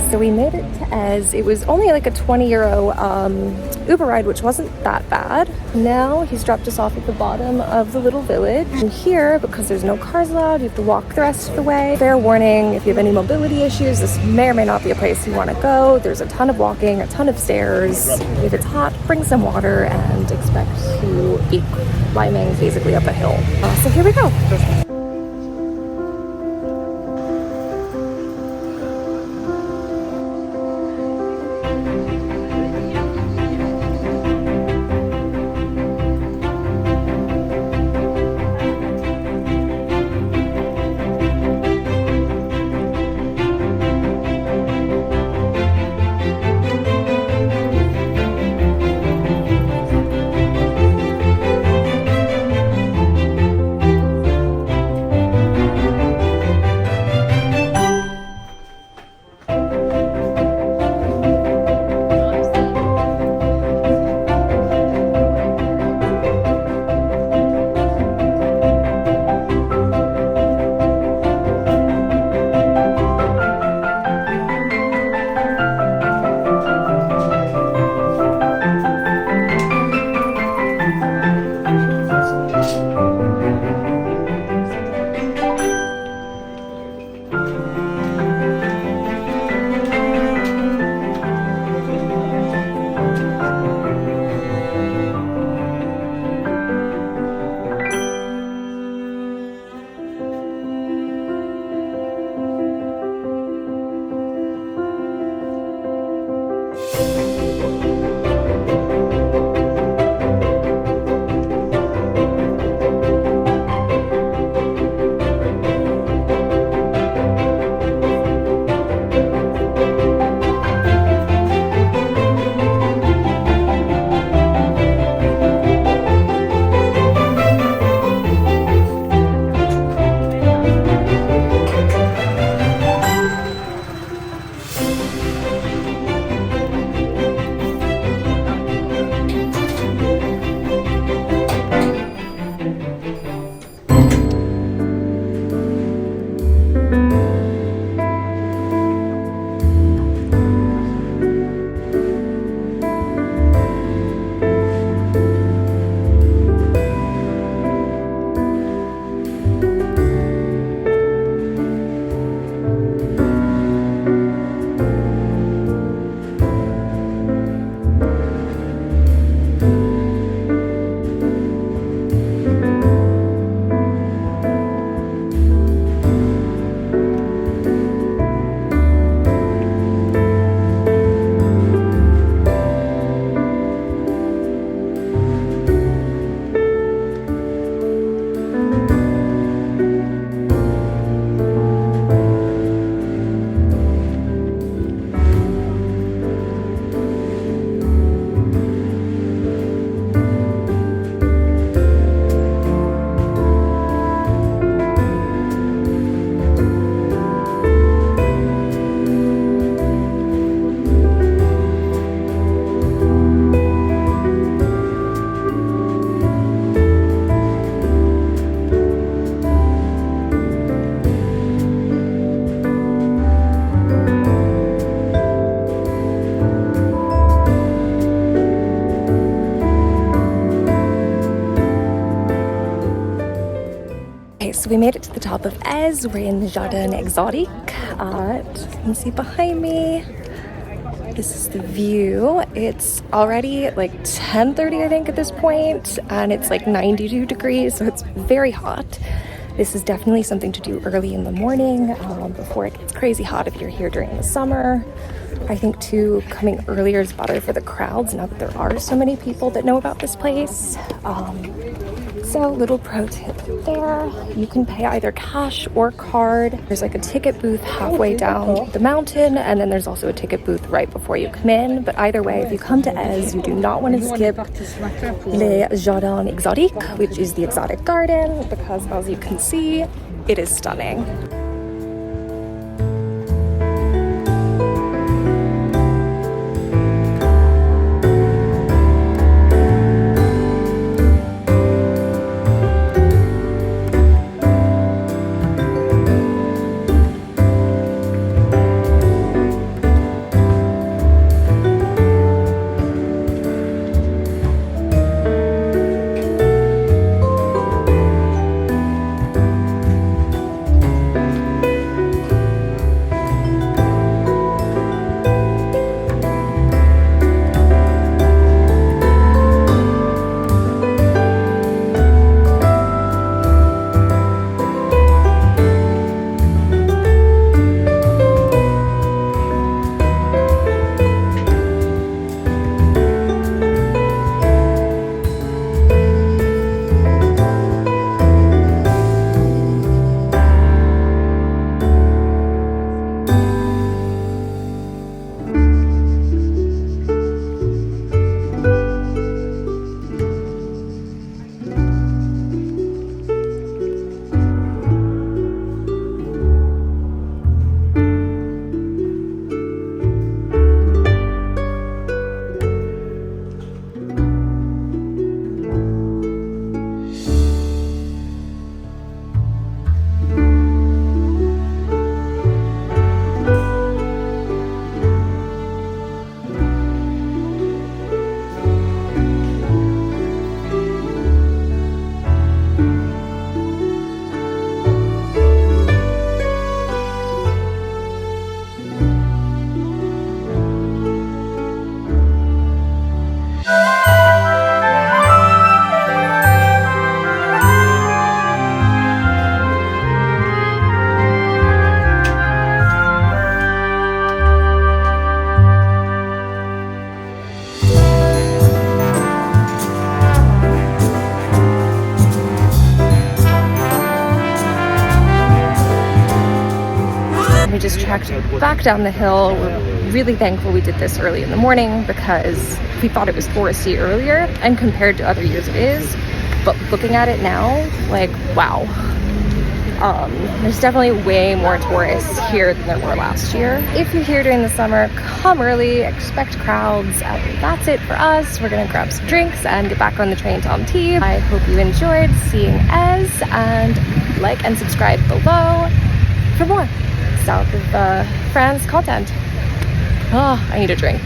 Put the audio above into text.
So we made it to EZE. It was only like a 20 euro Uber ride, which wasn't that bad. Now he's dropped us off at the bottom of the little village. And here, because there's no cars allowed, you have to walk the rest of the way. Fair warning, if you have any mobility issues, this may or may not be a place you want to go. There's a ton of walking, a ton of stairs. If it's hot, bring some water and expect to be climbing basically up a hill. So here we go. So we made it to the top of EZE. We're in the Jardin Exotique. As you can see behind me, this is the view. It's already like 10:30, I think, at this point, and it's like 92 degrees, so it's very hot. This is definitely something to do early in the morning before it gets crazy hot if you're here during the summer. I think too, coming earlier is better for the crowds now that there are so many people that know about this place. So little pro tip there, you can pay either cash or card. There's like a ticket booth halfway down the mountain, and then there's also a ticket booth right before you come in. But either way, if you come to EZE, you do not want to skip Le Jardin Exotique, which is the exotic garden, because as you can see, it is stunning. trekked back down the hill. We're really thankful we did this early in the morning because we thought it was touristy earlier, and compared to other years it is. But looking at it now, like, wow. There's definitely way more tourists here than there were last year. If you're here during the summer, come early, expect crowds, and that's it for us. We're gonna grab some drinks and get back on the train to Antibes. I hope you enjoyed seeing EZE, and like and subscribe below for more South of France content. Oh, I need a drink.